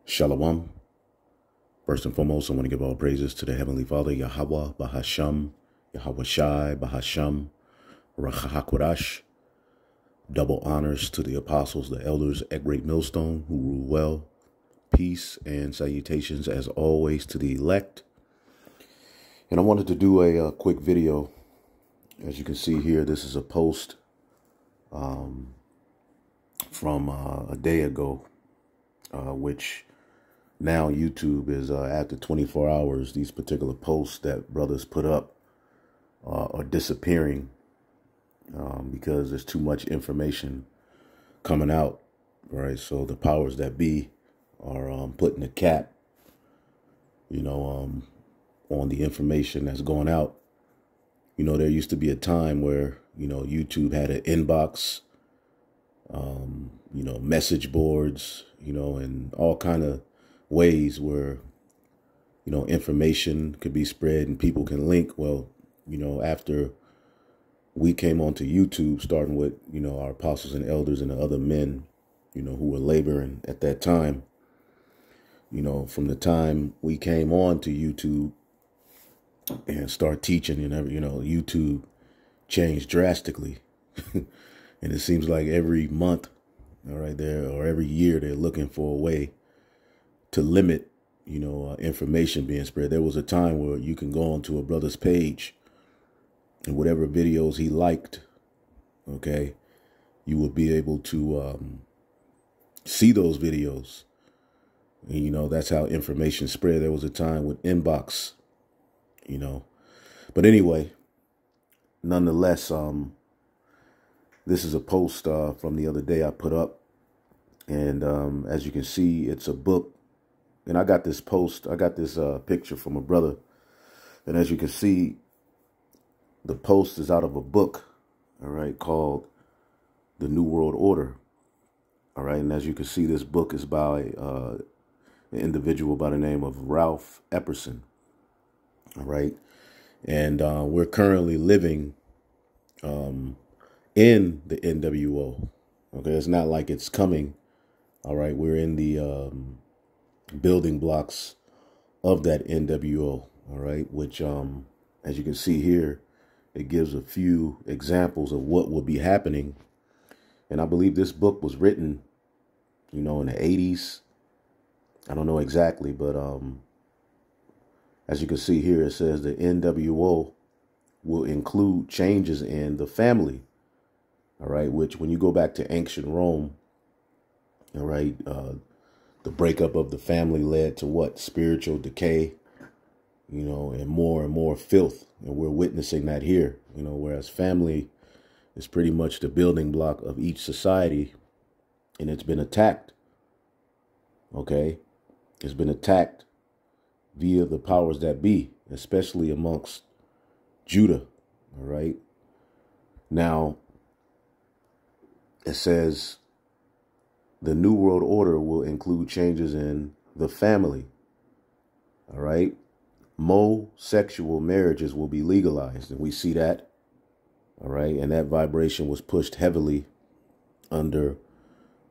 Shalom. First and foremost, I want to give all praises to the Heavenly Father, Yahweh, Bahasham, Yahweh Shai, Bahasham, Rachahakwadash. Double honors to the apostles, the elders at Great Millstone who rule well. Peace and salutations, as always, to the elect. And I wanted to do a quick video. As you can see here, this is a post from a day ago, which now YouTube is after 24 hours, these particular posts that brothers put up are disappearing because there's too much information coming out, right? So the powers that be are putting a cap, on the information that's going out. There used to be a time where, YouTube had an inbox, message boards, and all kind of ways where, information could be spread and people can link. Well, after we came onto YouTube, starting with, our apostles and elders and the other men, who were laboring at that time, from the time we came on to YouTube and start teaching and YouTube changed drastically. And it seems like every month, or every year, they're looking for a way to limit, information being spread. There was a time where you can go onto a brother's page and whatever videos he liked, okay, you would be able to see those videos. And, that's how information spread. There was a time with inbox, But anyway, nonetheless, this is a post from the other day I put up. And as you can see, it's a book. And I got this picture from a brother. And as you can see, the post is out of a book, all right, called The New World Order. All right. And as you can see, this book is by an individual by the name of Ralph Epperson. All right. And we're currently living in the N.W.0. Okay. It's not like it's coming. All right. We're in the building blocks of that N.W.0. All right. Which, as you can see here, it gives a few examples of what will be happening. And I believe this book was written, in the 80s. I don't know exactly, but as you can see here, it says the N.W.0 will include changes in the family. All right, which when you go back to ancient Rome, all right, the breakup of the family led to what? Spiritual decay, and more filth. And we're witnessing that here, whereas family is pretty much the building block of each society. And it's been attacked. Okay. It's been attacked via the powers that be, especially amongst Judah. All right. Now, it says the New World Order will include changes in the family. All right. Homosexual marriages will be legalized. And we see that. All right. And that vibration was pushed heavily under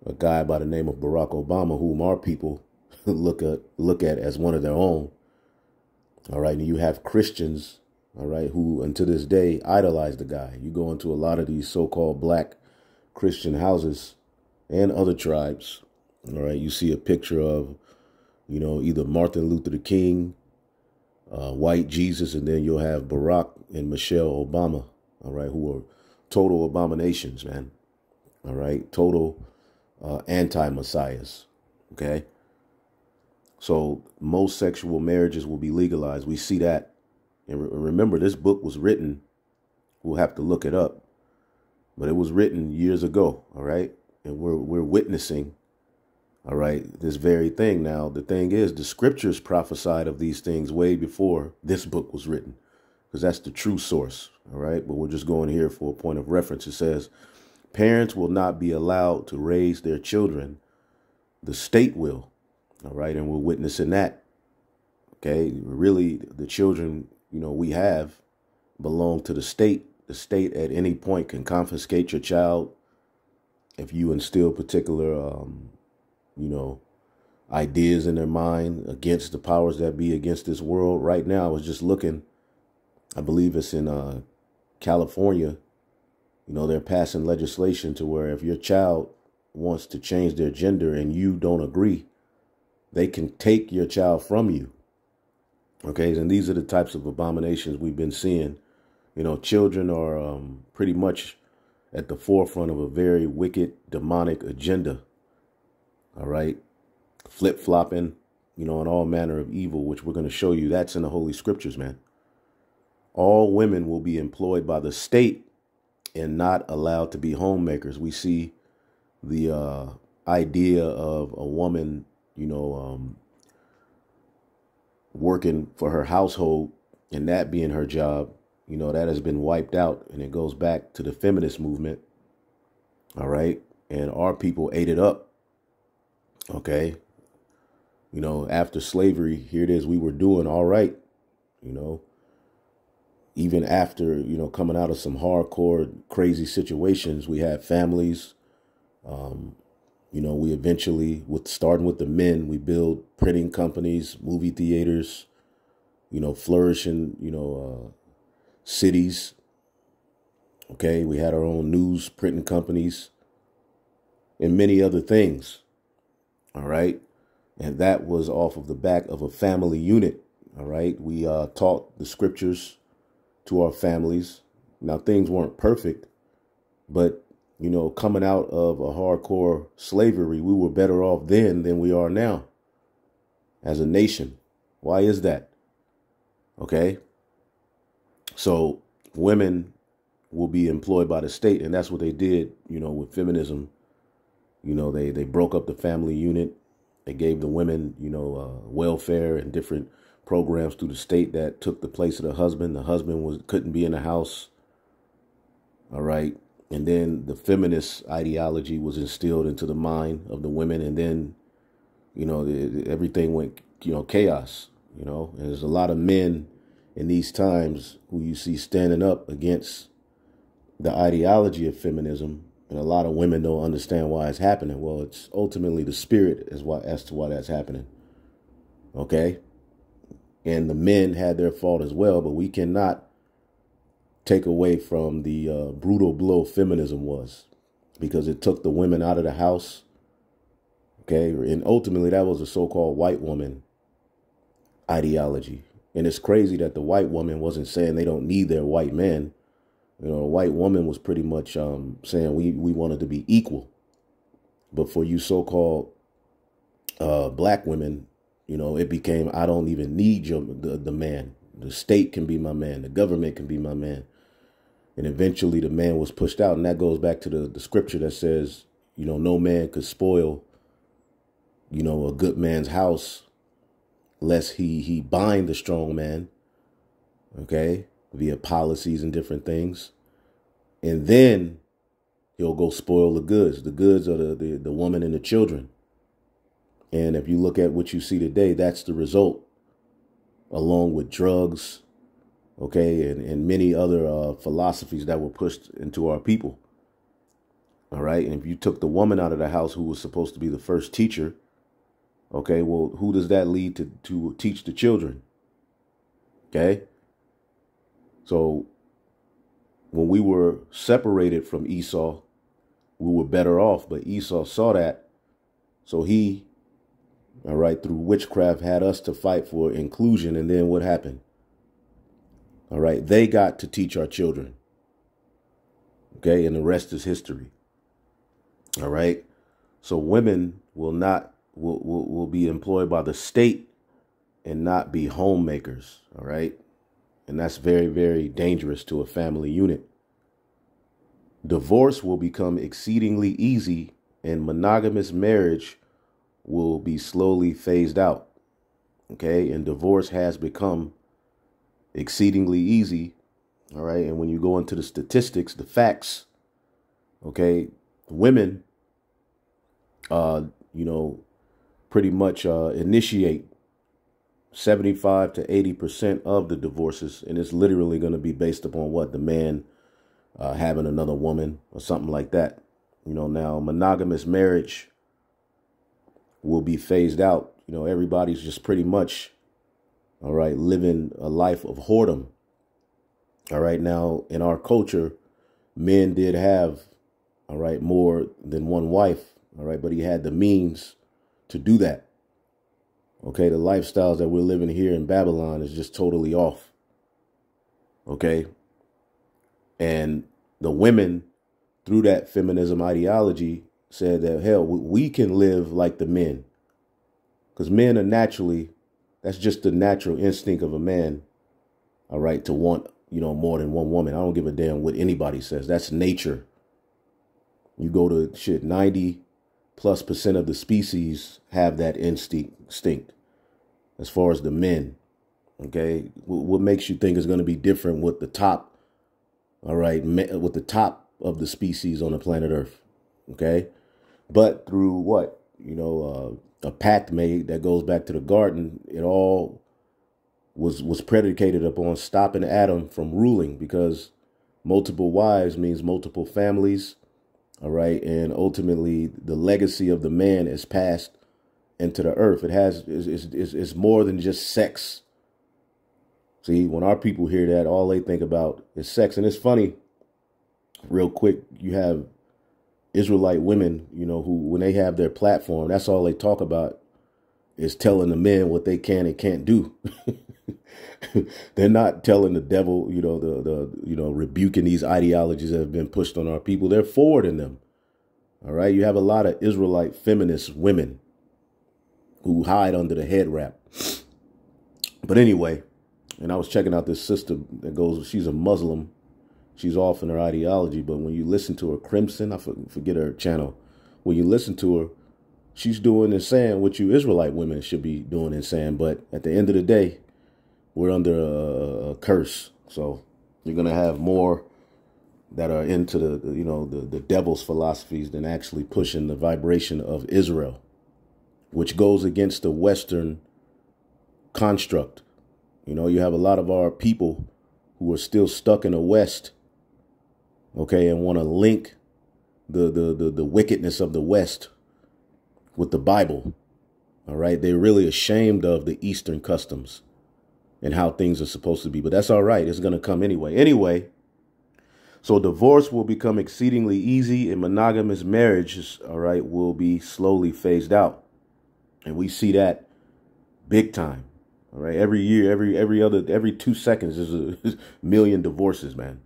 a guy by the name of Barack Obama, whom our people look at as one of their own. All right. And you have Christians, all right, who until this day idolize the guy. You go into a lot of these so-called black Christian houses and other tribes. All right. You see a picture of, either Martin Luther King, white Jesus, and then you'll have Barack and Michelle Obama. All right. Who are total abominations, man. All right. Total anti-messiahs. Okay. So most sexual marriages will be legalized. We see that. And remember, this book was written. We'll have to look it up. But it was written years ago. All right. And we're witnessing. All right. This very thing. Now, the thing is, the scriptures prophesied of these things way before this book was written, because that's the true source. All right. But we're just going here for a point of reference. It says parents will not be allowed to raise their children. The state will. All right. And we're witnessing that. OK, really, the children, we have belong to the state. The state at any point can confiscate your child if you instill particular, ideas in their mind against the powers that be, against this world. Right now, I was just looking, I believe it's in California, they're passing legislation to where if your child wants to change their gender and you don't agree, they can take your child from you. Okay, and these are the types of abominations we've been seeing. Children are pretty much at the forefront of a very wicked, demonic agenda. All right, flip-flopping, and all manner of evil, which we're going to show you. That's in the Holy Scriptures, man. All women will be employed by the state and not allowed to be homemakers. We see the idea of a woman, working for her household and that being her job, that has been wiped out, and it goes back to the feminist movement. All right. And our people ate it up. Okay. After slavery, here it is. We were doing all right. Even after, coming out of some hardcore, crazy situations, we had families. We eventually, starting with the men, we build printing companies, movie theaters, flourishing, cities. Okay, we had our own news printing companies and many other things. All right. And that was off of the back of a family unit. All right. We taught the scriptures to our families. Now, things weren't perfect, but, coming out of a hardcore slavery, we were better off then than we are now as a nation. Why is that? Okay. So women will be employed by the state, and that's what they did, with feminism. They broke up the family unit. They gave the women, welfare and different programs through the state that took the place of the husband. The husband couldn't be in the house. All right. And then the feminist ideology was instilled into the mind of the women. And then, everything went, chaos, and there's a lot of men in these times who you see standing up against the ideology of feminism. And a lot of women don't understand why it's happening. Well, it's ultimately the spirit as to why that's happening. Okay. And the men had their fault as well, but we cannot take away from the brutal blow feminism was, because it took the women out of the house. Okay. And ultimately that was a so-called white woman ideology. And it's crazy that the white woman wasn't saying they don't need their white men. A white woman was pretty much saying we wanted to be equal. But for you so-called black women, it became, I don't even need the man. The state can be my man. The government can be my man. And eventually the man was pushed out. And that goes back to the scripture that says, no man could spoil, a good man's house lest he bind the strong man. Okay. Via policies and different things. And then he'll go spoil the goods. The goods are the woman and the children. And if you look at what you see today, that's the result, along with drugs, okay, and many other philosophies that were pushed into our people. All right. And if you took the woman out of the house who was supposed to be the first teacher, okay, well, who does that lead to teach the children? Okay. So when we were separated from Esau, we were better off. But Esau saw that. So he, all right, through witchcraft, had us to fight for inclusion. And then what happened? All right, they got to teach our children. Okay, and the rest is history. All right. So women will be employed by the state and not be homemakers. All right. And that's very, very dangerous to a family unit. Divorce will become exceedingly easy, and monogamous marriage will be slowly phased out. Okay. And divorce has become exceedingly easy. All right. And when you go into the statistics, the facts, okay, women, pretty much initiate 75 to 80% of the divorces. And it's literally going to be based upon what? The man having another woman or something like that. Now monogamous marriage will be phased out. You know, everybody's just pretty much, all right, living a life of whoredom. All right. Now, in our culture, men did have, all right, more than one wife. All right. But he had the means to do that. Okay. The lifestyles that we're living here in Babylon is just totally off. Okay. And the women, through that feminism ideology, said that, hell, we can live like the men. Because men are naturally, that's just the natural instinct of a man, all right, to want, you know, more than one woman. I don't give a damn what anybody says. That's nature. You go to 90+% of the species have that instinct as far as the men. Okay. What makes you think is going to be different with the top? All right. With the top of the species on the planet Earth. Okay. But through what? You know, a pact made that goes back to the garden. It all was predicated upon stopping Adam from ruling, because multiple wives means multiple families. All right. And ultimately, the legacy of the man is passed into the earth. It's more than just sex. See, when our people hear that, all they think about is sex. And it's funny, real quick, you have Israelite women, you know, who, when they have their platform, that's all they talk about is telling the men what they can and can't do. They're not telling the devil, you know, rebuking these ideologies that have been pushed on our people. They're forwarding them. All right. You have a lot of Israelite feminist women who hide under the head wrap. But anyway, and I was checking out this sister that goes, she's a Muslim. She's off in her ideology. But when you listen to her, Crimson, I forget her channel. When you listen to her, she's doing and saying what you Israelite women should be doing and saying. But at the end of the day, we're under a curse. So you're going to have more that are into the devil's philosophies than actually pushing the vibration of Israel, which goes against the Western construct. You know, you have a lot of our people who are still stuck in the West, okay, and want to link the wickedness of the West with the Bible. All right. They're really ashamed of the Eastern customs and how things are supposed to be. But that's all right. It's going to come anyway. Anyway, so divorce will become exceedingly easy, and monogamous marriages, all right, will be slowly phased out. And we see that big time. All right. Every year, every 2 seconds, there's a million divorces, man.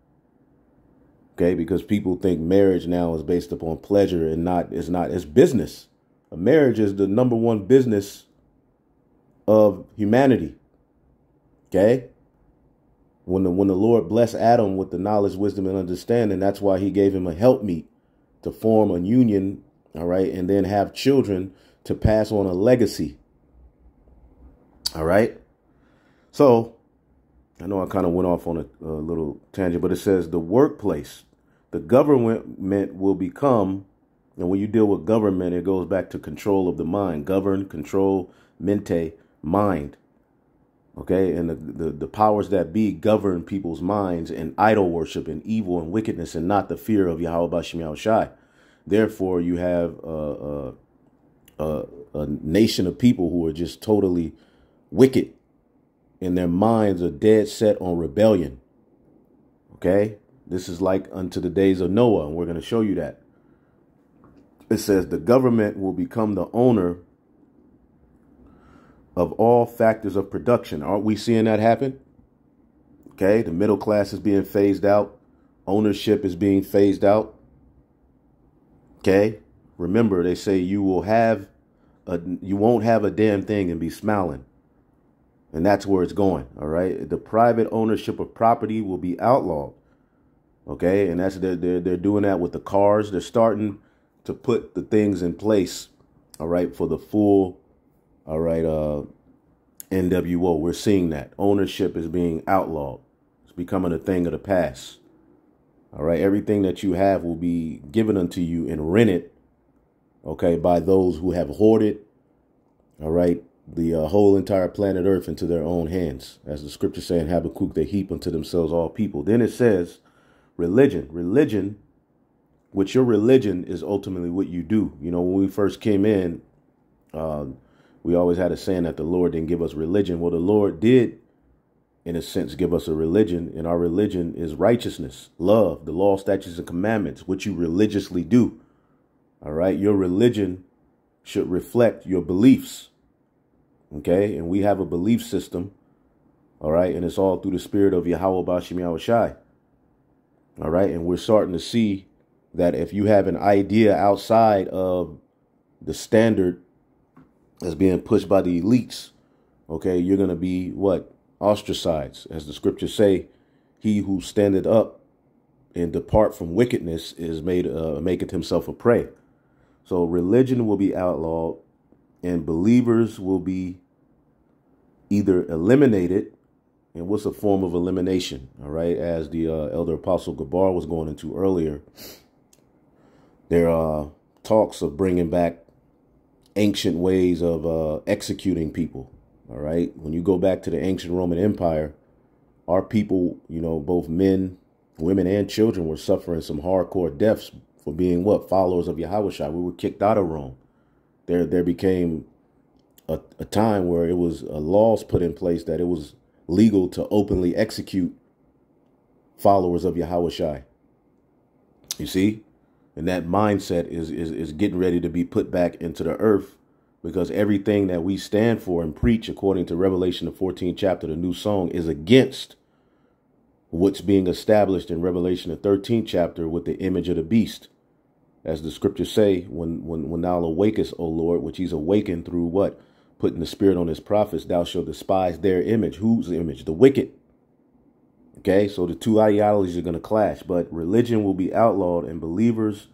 Okay. Because people think marriage now is based upon pleasure and it's business. A marriage is the #1 business of humanity. Okay. When the Lord blessed Adam with the knowledge, wisdom, and understanding, that's why he gave him a helpmeet to form a union. All right. And then have children to pass on a legacy. All right. So I know I kind of went off on a little tangent, but it says the workplace, the government will become. And when you deal with government, it goes back to control of the mind. Govern, control, mente, mind. OK, and the powers that be govern people's minds and idol worship and evil and wickedness and not the fear of Yahweh Bashem Yahushai. Therefore, you have a nation of people who are just totally wicked, and their minds are dead set on rebellion. OK, this is like unto the days of Noah. And we're going to show you that. It says the government will become the owner of all factors of production. Aren't we seeing that happen? OK, the middle class is being phased out. Ownership is being phased out. OK, remember, they say you won't have a damn thing and be smiling. And that's where it's going. All right. The private ownership of property will be outlawed. OK, and that's they're doing that with the cars. They're starting to put the things in place. All right. For the full. All right. N.W.0. We're seeing that ownership is being outlawed. It's becoming a thing of the past. All right. Everything that you have will be given unto you and rented. OK, by those who have hoarded. All right. The whole entire planet Earth into their own hands. As the scripture saying, Habakkuk, they heap unto themselves all people. Then it says religion, which your religion is ultimately what you do. You know, when we first came in, Uh, we always had a saying that the Lord didn't give us religion. Well, the Lord did, in a sense, give us a religion, and our religion is righteousness, love, the law, statutes, and commandments, which you religiously do. All right. Your religion should reflect your beliefs. Okay. And we have a belief system. All right. And it's all through the spirit of Yahweh Bashim Yahushai. All right. And we're starting to see that if you have an idea outside of the standard that's being pushed by the elites, okay, you're going to be what? Ostracized. As the scriptures say, he who standeth up and depart from wickedness is maketh himself a prey. So religion will be outlawed and believers will be either eliminated. And what's a form of elimination? All right. As the elder apostle Gabar was going into earlier, there are talks of bringing back ancient ways of executing people. All right. When you go back to the ancient Roman Empire, our people, you know, both men, women and children were suffering some hardcore deaths for being what? Followers of Yahushua. We were kicked out of Rome. There became a time where it was laws put in place that it was legal to openly execute followers of Yahushua. You see? And that mindset is getting ready to be put back into the earth, because everything that we stand for and preach, according to Revelation, the 14th chapter, the new song, is against what's being established in Revelation, the 13th chapter, with the image of the beast. As the scriptures say, when thou awakest, O Lord, which he's awakened through what? Putting the spirit on his prophets, thou shalt despise their image. Whose image? The wicked. Okay, so the two ideologies are going to clash, but religion will be outlawed and believers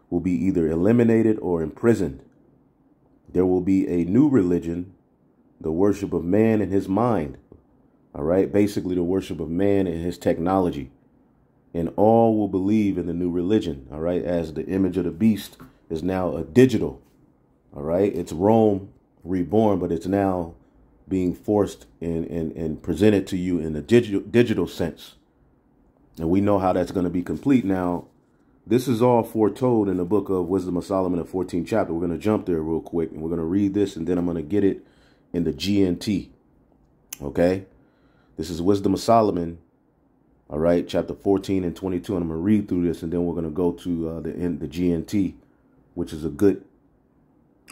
will be either eliminated or imprisoned. There will be a new religion, the worship of man and his mind. All right, basically the worship of man and his technology. And all will believe in the new religion. All right, as the image of the beast is now a digital. All right, it's Rome reborn, but it's now being forced and presented to you in a digital sense. And we know how that's going to be complete. Now, this is all foretold in the book of Wisdom of Solomon, the 14th chapter. We're going to jump there real quick and we're going to read this, and then I'm going to get it in the GNT. Okay, this is Wisdom of Solomon. All right, chapter 14 and 22. And I'm going to read through this, and then we're going to go to the GNT, which is a good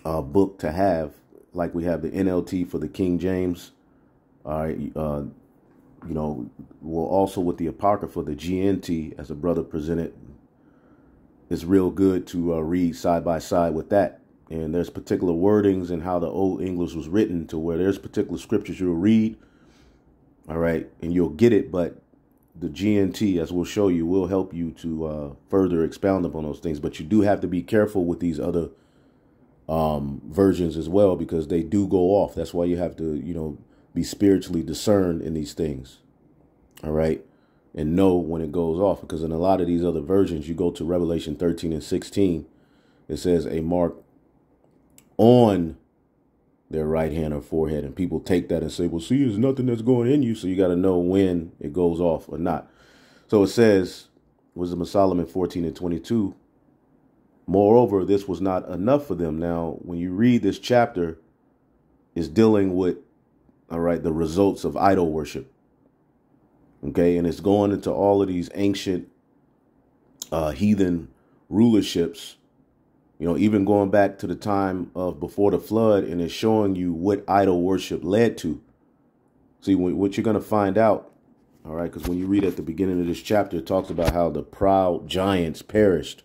book to have. Like we have the NLT for the King James. All right. You know, well, also with the Apocrypha, the GNT, as a brother presented, is real good to read side by side with that. And there's particular wordings and how the Old English was written, to where there's particular scriptures you'll read. All right. And you'll get it. But the GNT, as we'll show you, will help you to further expound upon those things. But you do have to be careful with these other versions as well, because they do go off. That's why you have to, you know, be spiritually discerned in these things. All right. And know when it goes off, because in a lot of these other versions, you go to Revelation 13 and 16, it says a mark on their right hand or forehead. And people take that and say, well, see, there's nothing that's going in you. So you got to know when it goes off or not. So it says, Wisdom of Solomon 14 and 22. Moreover, this was not enough for them. Now, when you read this chapter, it's dealing with, all right, the results of idol worship. Okay, and it's going into all of these ancient heathen rulerships, you know, even going back to the time of before the flood, and it's showing you what idol worship led to. See, what you're going to find out, all right, because when you read at the beginning of this chapter, it talks about how the proud giants perished.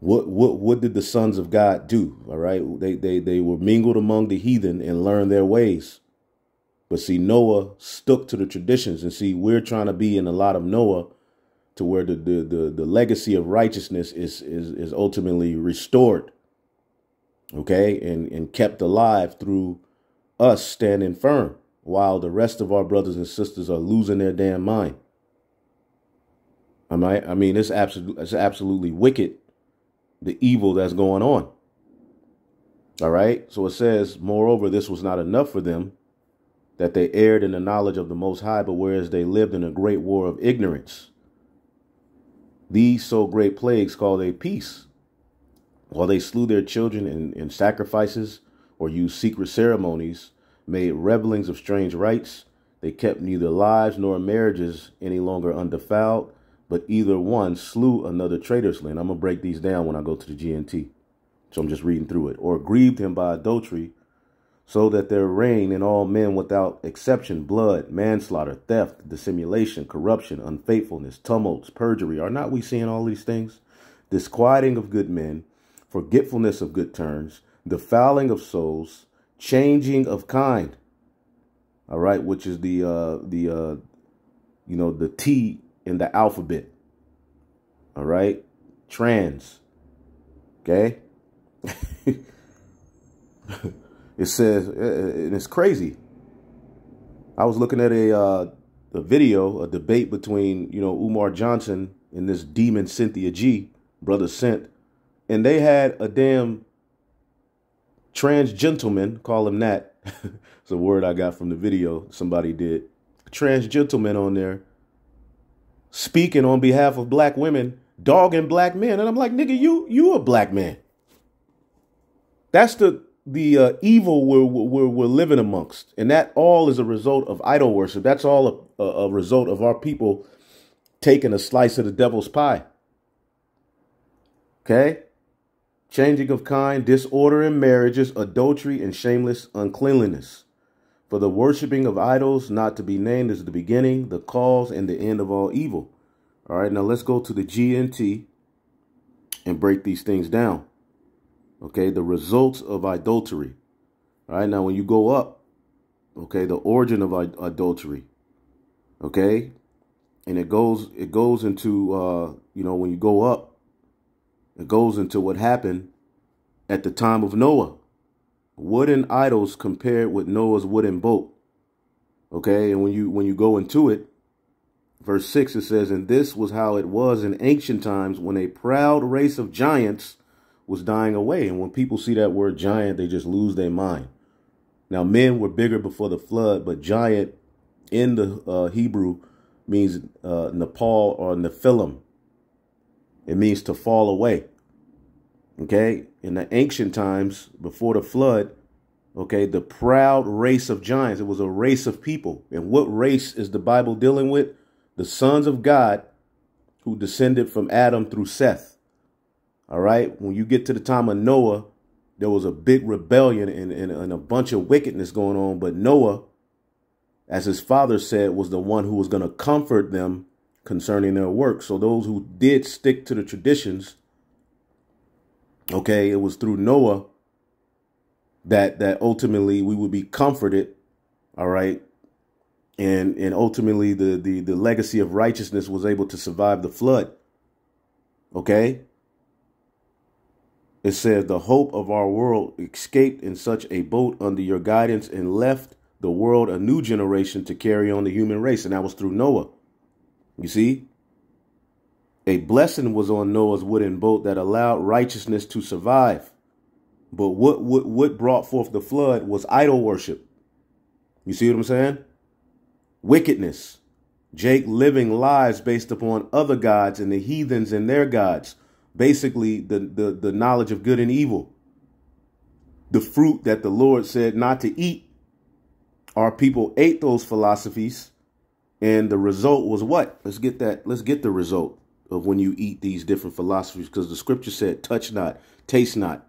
What did the sons of God do? All right, they were mingled among the heathen and learned their ways. But see, Noah stuck to the traditions, and see, we're trying to be in a lot of Noah, to where the legacy of righteousness is ultimately restored. Okay, and kept alive through us standing firm, while the rest of our brothers and sisters are losing their damn mind. I mean, it's absolutely wicked, the evil that's going on. All right. So it says, moreover, this was not enough for them, that they erred in the knowledge of the Most High, but whereas they lived in a great war of ignorance, these so great plagues called a peace, while they slew their children in sacrifices, or used secret ceremonies, made revelings of strange rites. They kept neither lives nor marriages any longer undefiled, but either one slew another traitorously. And I'm going to break these down when I go to the GNT. So I'm just reading through it. Or grieved him by adultery, so that there reigned in all men without exception blood, manslaughter, theft, dissimulation, corruption, unfaithfulness, tumults, perjury. Are not we seeing all these things? Disquieting of good men, forgetfulness of good turns, defiling of souls, changing of kind. All right, which is the T in the alphabet. All right, trans. Okay. It says, and it's crazy. I was looking at a video, a debate between, Umar Johnson and this demon Cynthia G, Brother Cent, and they had a damn trans gentleman, call him that. It's a word I got from the video somebody did. Trans gentleman on there speaking on behalf of black women, dogging black men. And I'm like, nigga, you a black man. That's the evil we're living amongst. And that all is a result of idol worship. That's all a result of our people taking a slice of the devil's pie. Okay? Changing of kind, disorder in marriages, adultery, and shameless uncleanliness. For the worshiping of idols not to be named is the beginning, the cause, and the end of all evil. All right, now let's go to the GNT and break these things down. Okay, the results of adultery. All right, now when you go up, okay, the origin of adultery. Okay, and it goes into when you go up, it goes into what happened at the time of Noah. Wooden idols compared with Noah's wooden boat. Okay, and when you go into it, verse 6, it says, and this was how it was in ancient times when a proud race of giants was dying away. And when people see that word giant, they just lose their mind. Now, men were bigger before the flood, but giant in the Hebrew means Nepal or Nephilim. It means to fall away. Okay, in the ancient times before the flood, okay, the proud race of giants, it was a race of people. And what race is the Bible dealing with? The sons of God who descended from Adam through Seth. All right. When you get to the time of Noah, there was a big rebellion and a bunch of wickedness going on. But Noah, as his father said, was the one who was going to comfort them concerning their work. So those who did stick to the traditions, okay, it was through Noah that ultimately we would be comforted. All right. And ultimately the legacy of righteousness was able to survive the flood. Okay. It says the hope of our world escaped in such a boat under your guidance and left the world a new generation to carry on the human race. And that was through Noah. You see, a blessing was on Noah's wooden boat that allowed righteousness to survive. But what brought forth the flood was idol worship. You see what I'm saying? Wickedness. Jake living lives based upon other gods and the heathens and their gods. Basically, the knowledge of good and evil. The fruit that the Lord said not to eat. Our people ate those philosophies. And the result was what? Let's get the result of when you eat these different philosophies. Because the scripture said, touch not, taste not.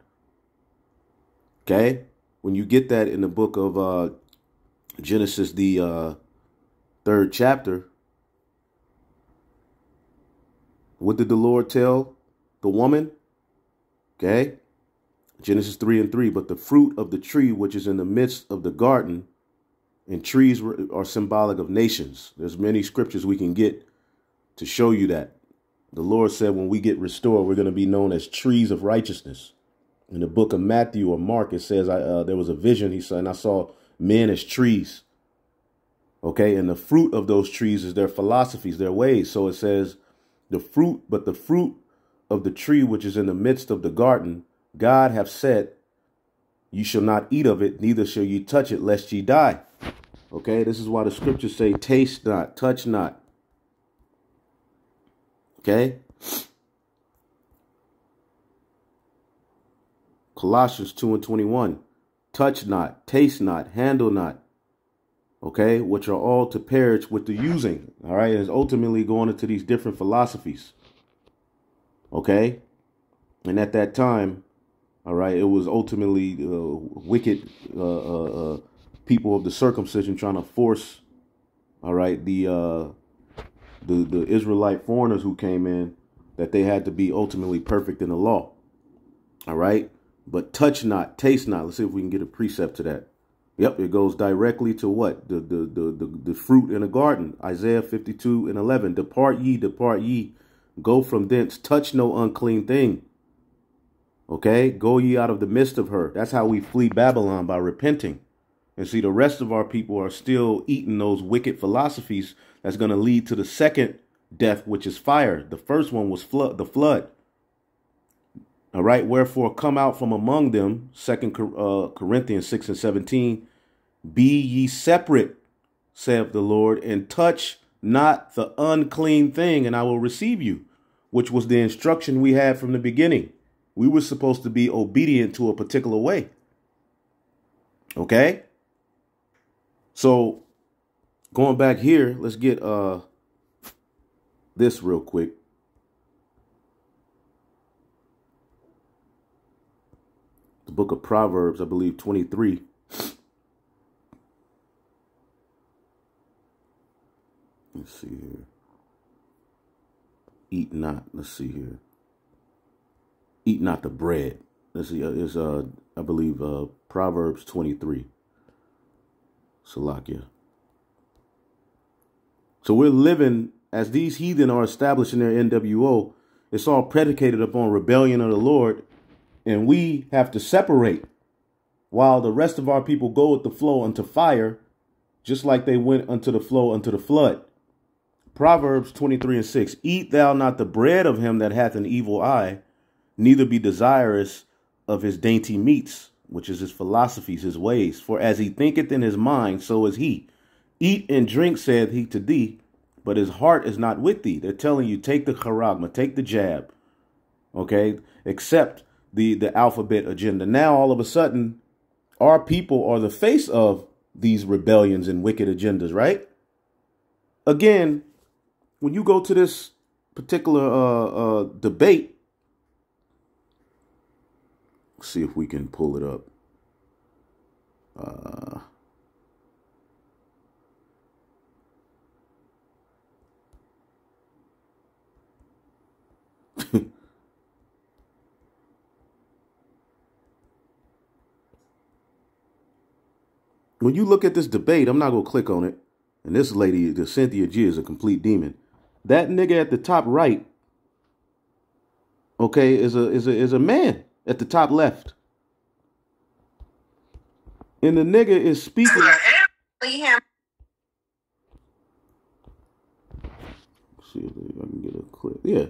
Okay? When you get that in the book of Genesis, the 3rd chapter, what did the Lord tell the woman? Okay. Genesis 3:3. But the fruit of the tree which is in the midst of the garden, and trees are symbolic of nations. There's many scriptures we can get to show you that. The Lord said when we get restored, we're going to be known as trees of righteousness. In the book of Matthew or Mark, it says there was a vision. He said, and I saw men as trees. Okay. And the fruit of those trees is their philosophies, their ways. So it says the fruit of the tree which is in the midst of the garden, God hath said, you shall not eat of it, neither shall you touch it, lest ye die. Okay, this is why the scriptures say, taste not, touch not. Okay. Colossians 2:21. touch not, taste not, handle not, okay, which are all to perish with the using, all right, is ultimately going into these different philosophies, okay, and at that time, all right, it was ultimately wicked people of the circumcision trying to force, all right, the Israelite foreigners who came in, that they had to be ultimately perfect in the law, all right, but touch not, taste not. Let's see if we can get a precept to that. Yep, it goes directly to what? The fruit in the garden. Isaiah 52:11. Depart ye, go from thence, touch no unclean thing. Okay, go ye out of the midst of her. That's how we flee Babylon, by repenting. And see, the rest of our people are still eating those wicked philosophies that's going to lead to the second death, which is fire. The first one was the flood. All right, wherefore come out from among them, 2 Corinthians 6:17, be ye separate, saith the Lord, and touch not the unclean thing, and I will receive you, which was the instruction we had from the beginning. We were supposed to be obedient to a particular way. Okay? So going back here, let's get this real quick. The book of Proverbs, I believe 23. Let's see here. Eat not. Let's see here. Eat not the bread. Let's see. It's I believe Proverbs 23. Salakia. So we're living as these heathen are establishing their N.W.0. It's all predicated upon rebellion of the Lord. And we have to separate while the rest of our people go with the flow unto fire, just like they went unto the flow unto the flood. Proverbs 23:6. Eat thou not the bread of him that hath an evil eye, neither be desirous of his dainty meats, which is his philosophies, his ways. For as he thinketh in his mind, so is he. Eat and drink, saith he to thee, but his heart is not with thee. They're telling you, take the charagma, take the jab, okay? Accept the alphabet agenda. Now, all of a sudden, our people are the face of these rebellions and wicked agendas, right? Again, when you go to this particular debate, let's see if we can pull it up. When you look at this debate, I'm not going to click on it. And this lady, the Cynthia G, is a complete demon. That nigga at the top right, okay, is a man at the top left. And the nigga is speaking. See if I can get a clip. Yeah.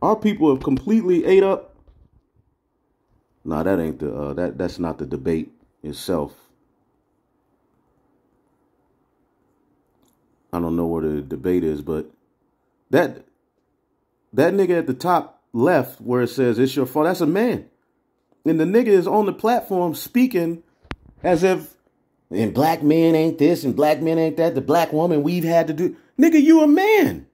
Our people have completely ate up. Nah, that ain't the that's not the debate itself. I don't know where the debate is, but that nigga at the top left where it says it's your fault, that's a man. And the nigga is on the platform speaking as if, and black men ain't this and black men ain't that, the black woman we've had to do. Nigga, you a man.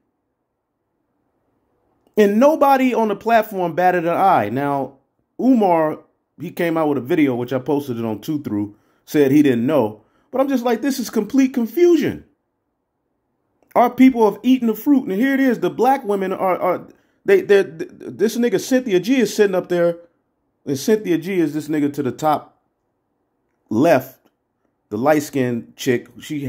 And nobody on the platform batted an eye. Now, Umar, he came out with a video, which I posted it on 2 Through, said he didn't know. But I'm just like, this is complete confusion. Our people have eaten the fruit. And here it is. The black women this nigga Cynthia G is sitting up there. And Cynthia G is this nigga to the top left. The light-skinned chick.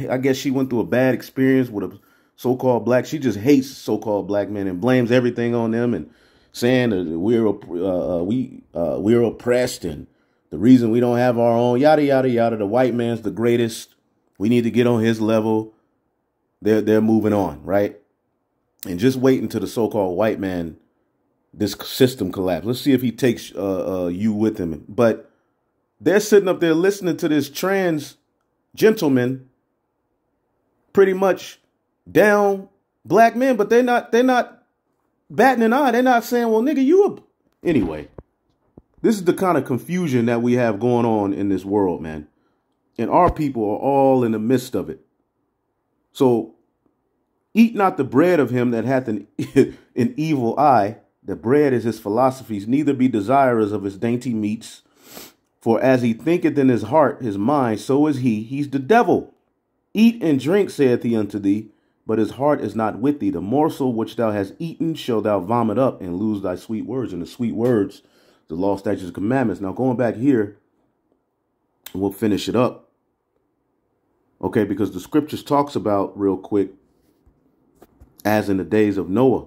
I guess she went through a bad experience with a so-called black. She just hates so-called black men and blames everything on them and saying that we're oppressed and the reason we don't have our own yada yada yada. The white man's the greatest. We need to get on his level. They're moving on, right? And just wait until the so-called white man, this system collapse. Let's see if he takes you with him. But they're sitting up there listening to this trans gentleman pretty much down black men, but they're not batting an eye. They're not saying, well, nigga, anyway. This is the kind of confusion that we have going on in this world, man. And our people are all in the midst of it. So eat not the bread of him that hath an evil eye. The bread is his philosophies, neither be desirous of his dainty meats. For as he thinketh in his heart, his mind, so is he. He's the devil. Eat and drink, saith he unto thee, but his heart is not with thee. The morsel which thou hast eaten shall thou vomit up and lose thy sweet words. And the sweet words, the law, statutes, and commandments. Now going back here, we'll finish it up. Okay, because the scriptures talks about real quick, as in the days of Noah.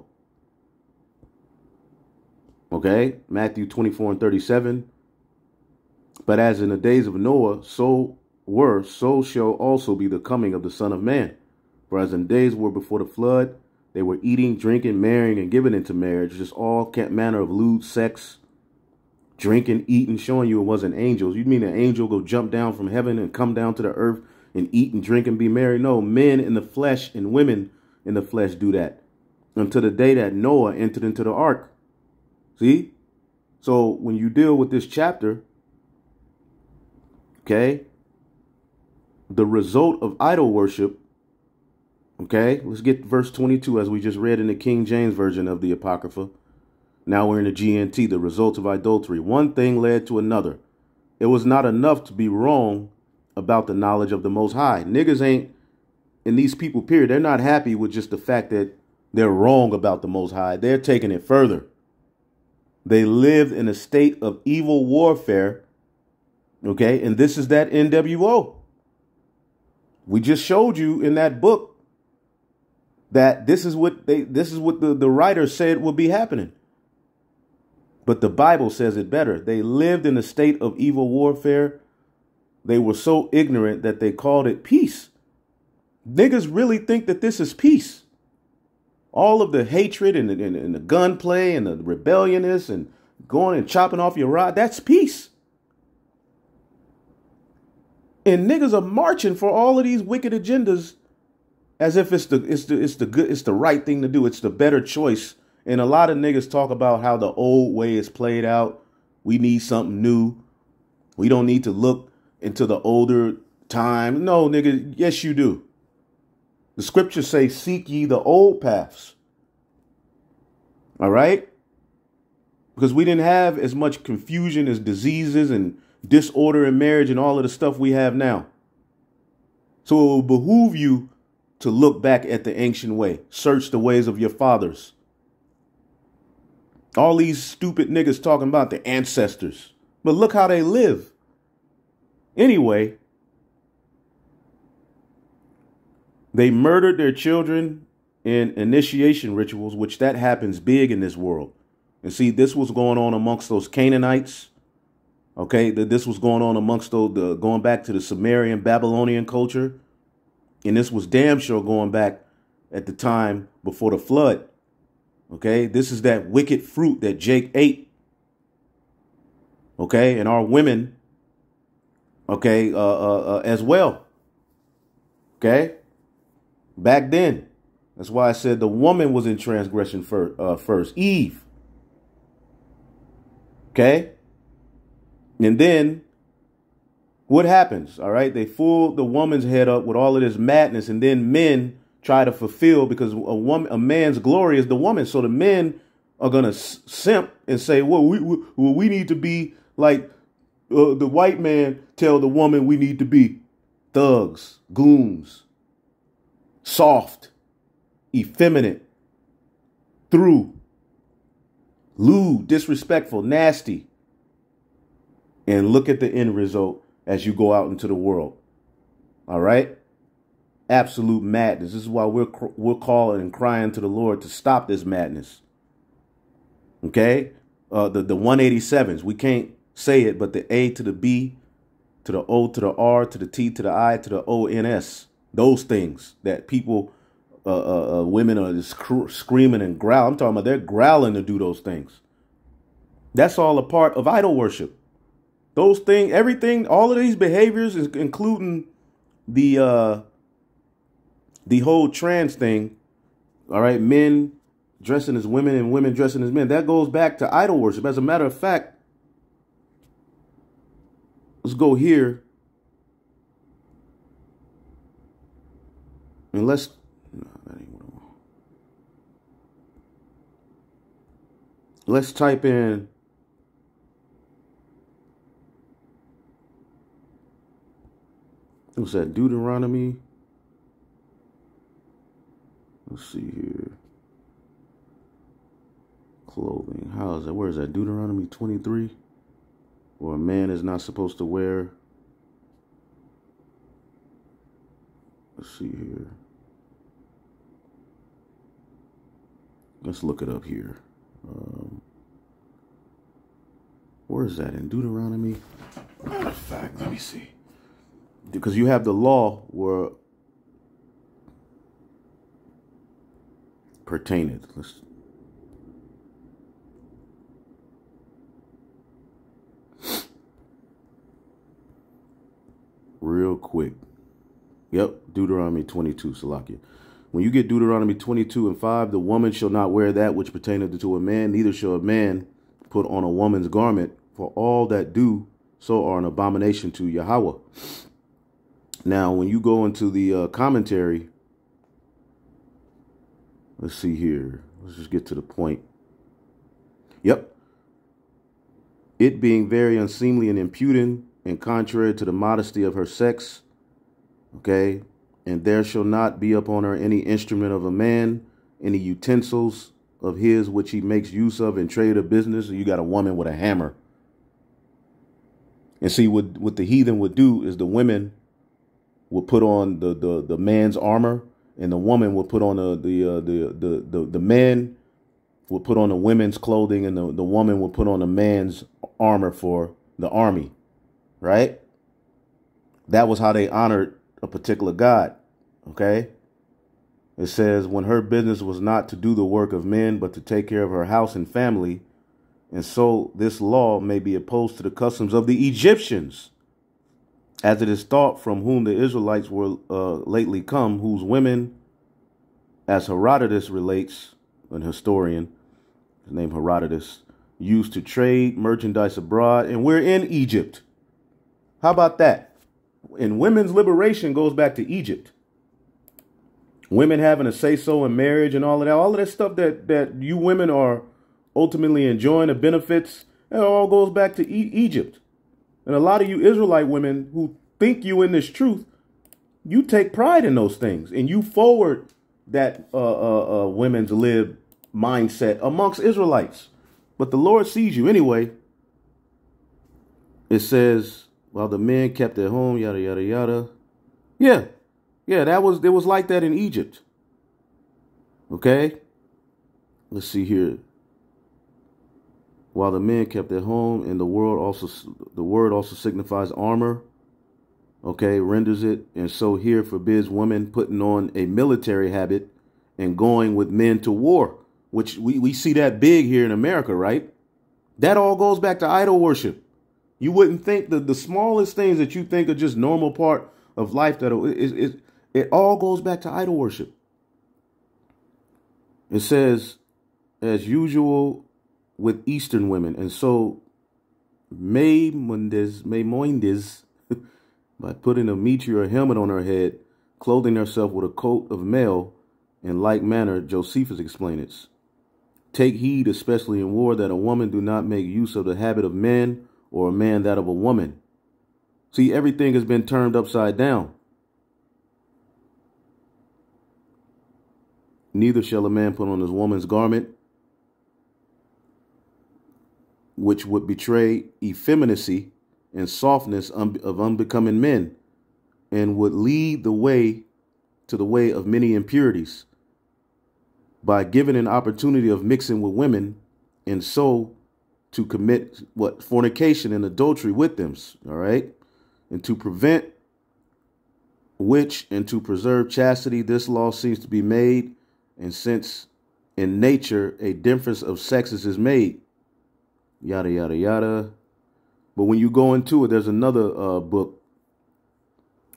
Okay, Matthew 24:37. But as in the days of Noah, so shall also be the coming of the Son of Man. For as in days were before the flood, they were eating, drinking, marrying, and giving into marriage, just all manner of lewd sex, drinking, eating, showing you it wasn't angels. You mean an angel go jump down from heaven and come down to the earth and eat and drink and be married? No, men in the flesh and women in the flesh do that until the day that Noah entered into the ark. See? So when you deal with this chapter, okay, the result of idol worship, okay, let's get verse 22 as we just read in the King James Version of the Apocrypha. Now we're in the GNT, the results of idolatry. One thing led to another. It was not enough to be wrong about the knowledge of the Most High. Niggas ain't, in these people, period, they're not happy with just the fact that they're wrong about the Most High. They're taking it further. They lived in a state of evil warfare. Okay, and this is that N.W.0. We just showed you in that book that this is what the writer said would be happening. But the Bible says it better. They lived in a state of evil warfare. They were so ignorant that they called it peace. Niggas really think that this is peace. All of the hatred and the gunplay and the rebelliousness and going and chopping off your rod, that's peace. And niggas are marching for all of these wicked agendas as if it's the right thing to do. It's the better choice. And a lot of niggas talk about how the old way is played out. We need something new. We don't need to look into the older time. No, nigga, yes, you do. The scriptures say, seek ye the old paths. All right? Because we didn't have as much confusion as diseases and disorder in marriage and all of the stuff we have now. So it will behoove you to look back at the ancient way. Search the ways of your fathers. All these stupid niggas talking about the ancestors. But look how they live. Anyway, they murdered their children in initiation rituals, which that happens big in this world. And see, this was going on amongst those Canaanites. Okay, this was going on amongst those, going back to the Sumerian Babylonian culture. And this was damn sure going back at the time before the flood. Okay, this is that wicked fruit that Jake ate. Okay, and our women, okay, as well. Okay, back then. That's why I said the woman was in transgression first, Eve. Okay, and then what happens? All right, they fool the woman's head up with all of this madness, and then men try to fulfill, because a man's glory is the woman. So the men are gonna simp and say, well, we need to be like the white man tell the woman we need to be thugs, goons, soft, effeminate, through, lewd, disrespectful, nasty. And look at the end result as you go out into the world. All right. Absolute madness. This is why we're calling and crying to the Lord to stop this madness. Okay. The 187s. We can't say it, but the A to the B, to the O to the R, to the T to the I, to the ONS. Those things that people, women are just screaming and growling. I'm talking about they're growling to do those things. That's all a part of idol worship. Those things, everything, all of these behaviors, including the whole trans thing. All right. Men dressing as women and women dressing as men. That goes back to idol worship. As a matter of fact, let's go here and let's. No, that ain't what I want. Let's type in. What's that? Deuteronomy. Let's see here. Clothing. How is that? Where is that? Deuteronomy 23. Or a man is not supposed to wear. Let's see here. Let's look it up here. Where is that in Deuteronomy? Matter of fact, let me see. Because you have the law where pertaineth. Let's. Real quick. Yep, Deuteronomy 22, Salakia. When you get Deuteronomy 22 and 5, the woman shall not wear that which pertaineth to a man, neither shall a man put on a woman's garment, for all that do so are an abomination to Yahweh. Now, when you go into the commentary, let's see here. Let's just get to the point. Yep. It being very unseemly and impudent and contrary to the modesty of her sex. Okay. And there shall not be upon her any instrument of a man, any utensils of his which he makes use of in trade or business. You got a woman with a hammer. And see, what the heathen would do is the women would put on the man's armor, and the woman would put on the man would put on the women's clothing, and the woman would put on the man's armor for the army. Right? That was how they honored a particular god. Okay? It says, when her business was not to do the work of men, but to take care of her house and family. And so this law may be opposed to the customs of the Egyptians, as it is thought, from whom the Israelites were lately come, whose women, as Herodotus relates, an historian, his name Herodotus, used to trade merchandise abroad, and we're in Egypt. How about that? And women's liberation goes back to Egypt. Women having a say-so in marriage and all of that stuff that you women are ultimately enjoying the benefits, it all goes back to Egypt. And a lot of you Israelite women who think you in this truth, you take pride in those things, and you forward that women's lib mindset amongst Israelites. But the Lord sees you anyway. It says, while the men kept at home, yada, yada, yada. Yeah, it was like that in Egypt. Okay, let's see here. While the men kept at home, and the word also signifies armor. Okay, renders it, and so here forbids women putting on a military habit and going with men to war, which we see that big here in America, right? That all goes back to idol worship. You wouldn't think that the smallest things that you think are just normal part of life, it all goes back to idol worship. It says, as usual with Eastern women, and so Maimonides, by putting a mitre or helmet on her head, clothing herself with a coat of mail, in like manner, Josephus explains it. Take heed, especially in war, that a woman do not make use of the habit of men, or a man that of a woman. See, everything has been turned upside down. Neither shall a man put on his woman's garment, which would betray effeminacy and softness of unbecoming men, and would lead the way to the way of many impurities, by giving an opportunity of mixing with women, and so to commit fornication and adultery with them. All right. And to prevent which, and to preserve chastity, this law seems to be made. And since in nature a difference of sexes is made, yada, yada, yada. But when you go into it, there's another book.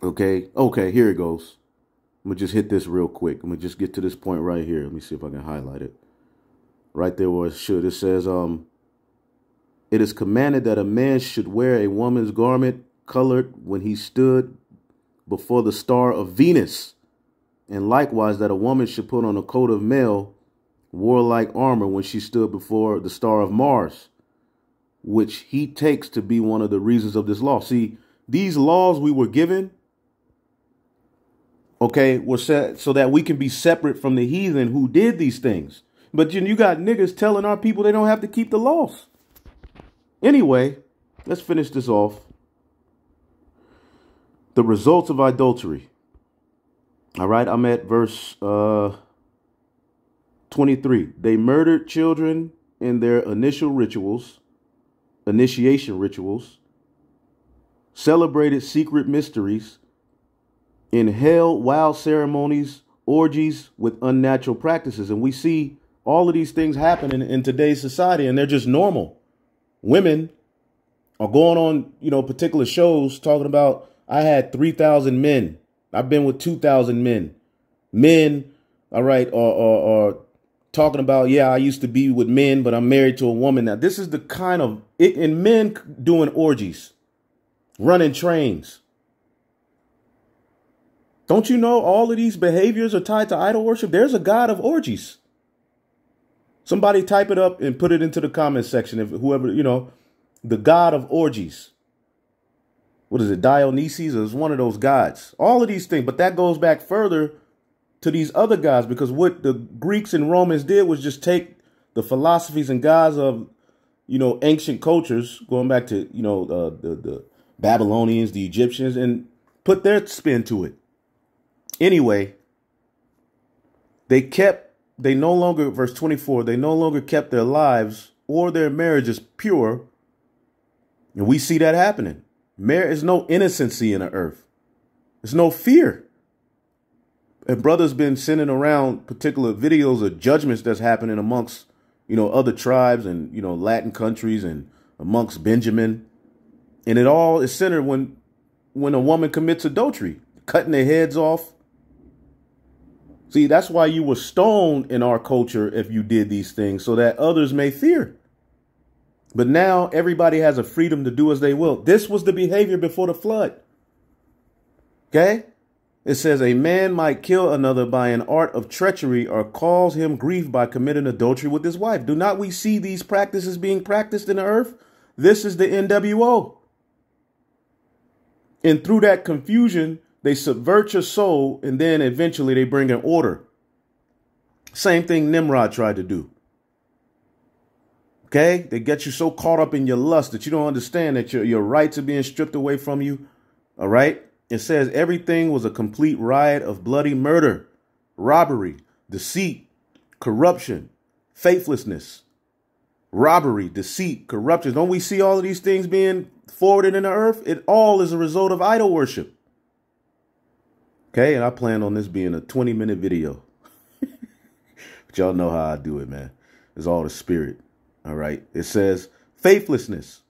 Okay, here it goes. I'm going to just hit this real quick. I'm going to just get to this point right here. Let me see if I can highlight it. Right there where it should. It says, it is commanded that a man should wear a woman's garment colored when he stood before the star of Venus, and likewise that a woman should put on a coat of mail, warlike armor when she stood before the star of Mars, which he takes to be one of the reasons of this law. See, these laws we were given, okay, were set so that we can be separate from the heathen who did these things. But you got niggas telling our people they don't have to keep the laws. Anyway, let's finish this off. The results of adultery. All right, I'm at verse 23. They murdered children in their initiation rituals, celebrated secret mysteries, inhaled wild ceremonies, orgies with unnatural practices. And we see all of these things happening in today's society, and they're just normal. Women are going on, particular shows talking about, I had 3,000 men. I've been with 2,000 men. Men, all right, are talking about, yeah, I used to be with men, but I'm married to a woman now. This is the kind of, and men doing orgies, running trains. Don't you know all of these behaviors are tied to idol worship? There's a god of orgies. Somebody type it up and put it into the comment section. If whoever, the god of orgies. What is it? Dionysus is one of those gods. All of these things. But that goes back further to these other gods, because what the Greeks and Romans did was just take the philosophies and gods of, ancient cultures, going back to, the Babylonians, the Egyptians, and put their spin to it. Anyway, they no longer, verse 24, they no longer kept their lives or their marriages pure. And we see that happening. There is no innocency in the earth. There's no fear. And brother's been sending around particular videos of judgments that's happening amongst, other tribes and, Latin countries and amongst Benjamin. And it all is centered when a woman commits adultery, cutting their heads off. See, that's why you were stoned in our culture if you did these things, so that others may fear. But now everybody has a freedom to do as they will. This was the behavior before the flood. Okay? It says a man might kill another by an art of treachery or cause him grief by committing adultery with his wife. Do not we see these practices being practiced in the earth? This is the N.W.0. And through that confusion, they subvert your soul, and then eventually they bring an order. Same thing Nimrod tried to do. Okay? They get you so caught up in your lust that you don't understand that your rights are being stripped away from you. All right? It says everything was a complete riot of bloody murder, robbery, deceit, corruption, faithlessness, robbery, deceit, corruption. Don't we see all of these things being forwarded in the earth? It all is a result of idol worship. Okay, and I plan on this being a 20-minute video. But y'all know how I do it, man. It's all the spirit. All right. It says faithlessness.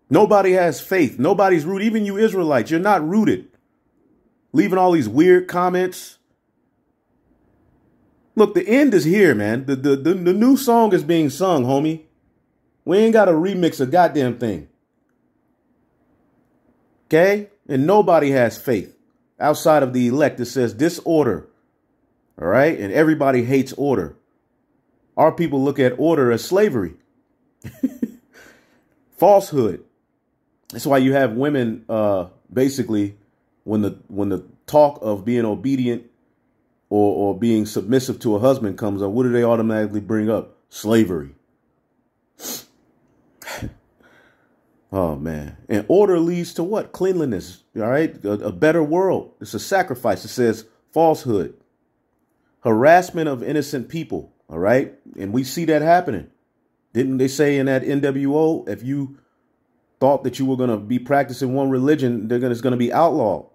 Nobody has faith. Nobody's rooted. Even you Israelites, you're not rooted. Leaving all these weird comments. Look, the end is here, man. The new song is being sung, homie. We ain't got to remix a goddamn thing. Okay? And nobody has faith. Outside of the elect, it says disorder. All right. And everybody hates order. Our people look at order as slavery. Falsehood. That's why you have women basically when the talk of being obedient or being submissive to a husband comes up, what do they automatically bring up? Slavery. Oh, man. And order leads to what? Cleanliness. All right. A better world. It's a sacrifice. It says falsehood, harassment of innocent people. All right. And we see that happening. Didn't they say in that N.W.0, if you thought that you were going to be practicing one religion, it's going to be outlawed.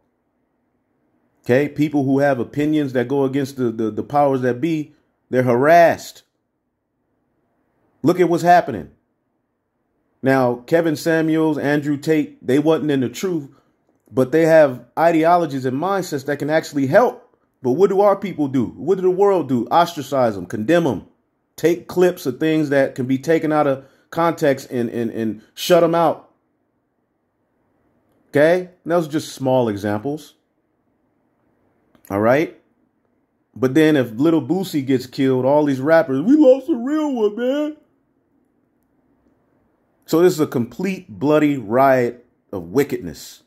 OK, people who have opinions that go against the powers that be, they're harassed. Look at what's happening. Now, Kevin Samuels, Andrew Tate, they wasn't in the truth, but they have ideologies and mindsets that can actually help. But what do our people do? What do the world do? Ostracize them, condemn them, take clips of things that can be taken out of context and shut them out. Okay? And those are just small examples. All right? But then if Little Boosie gets killed, all these rappers, we lost a real one, man. So this is a complete bloody riot of wickedness,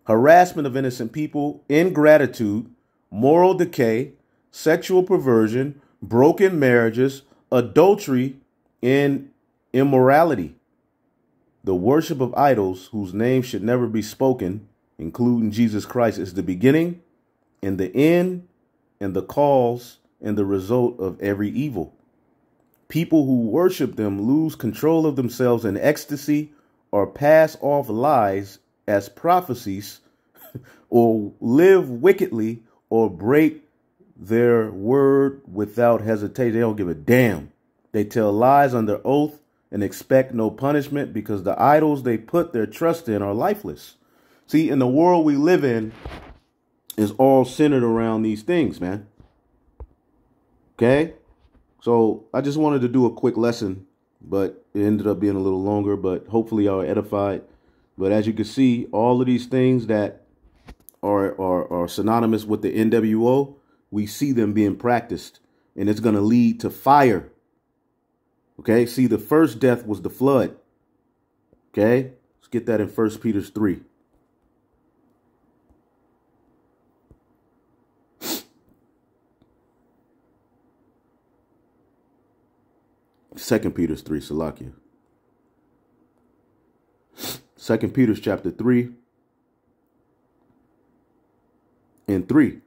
harassment of innocent people, ingratitude, moral decay, sexual perversion, broken marriages, adultery, and immorality. The worship of idols whose name should never be spoken, including Jesus Christ, is the beginning and the end and the cause and the result of every evil. People who worship them lose control of themselves in ecstasy or pass off lies as prophecies or live wickedly or break their word without hesitation. They don't give a damn. They tell lies under oath and expect no punishment because the idols they put their trust in are lifeless. See, in the world we live in is all centered around these things, man. Okay? So I just wanted to do a quick lesson, but it ended up being a little longer, but hopefully y'all are edified. But as you can see, all of these things that are synonymous with the N.W.0, we see them being practiced, and it's going to lead to fire. Okay, see, the first death was the flood. Okay, let's get that in 1 Peter 3. Second Peter's 3, Salakia. 2 Peter's chapter 3 and 3.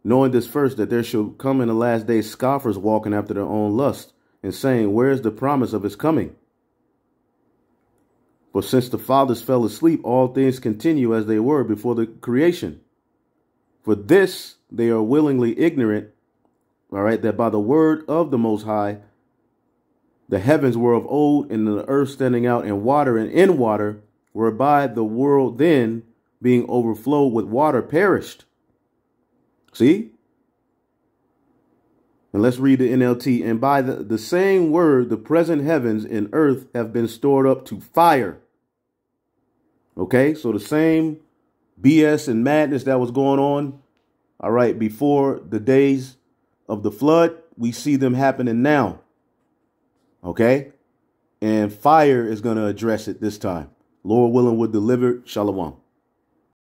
Knowing this first, that there shall come in the last days scoffers walking after their own lust, and saying, where is the promise of his coming? For since the fathers fell asleep, all things continue as they were before the creation. For this they are willingly ignorant, all right, that by the word of the Most High, the heavens were of old, and the earth standing out in water and in water, whereby the world then, being overflowed with water, perished. See? And let's read the NLT. And by the same word, the present heavens and earth have been stored up to fire. Okay, so the same BS and madness that was going on, all right, before the days of the flood, we see them happening now. Okay, and fire is going to address it this time. Lord willing, we're delivered. Shalom.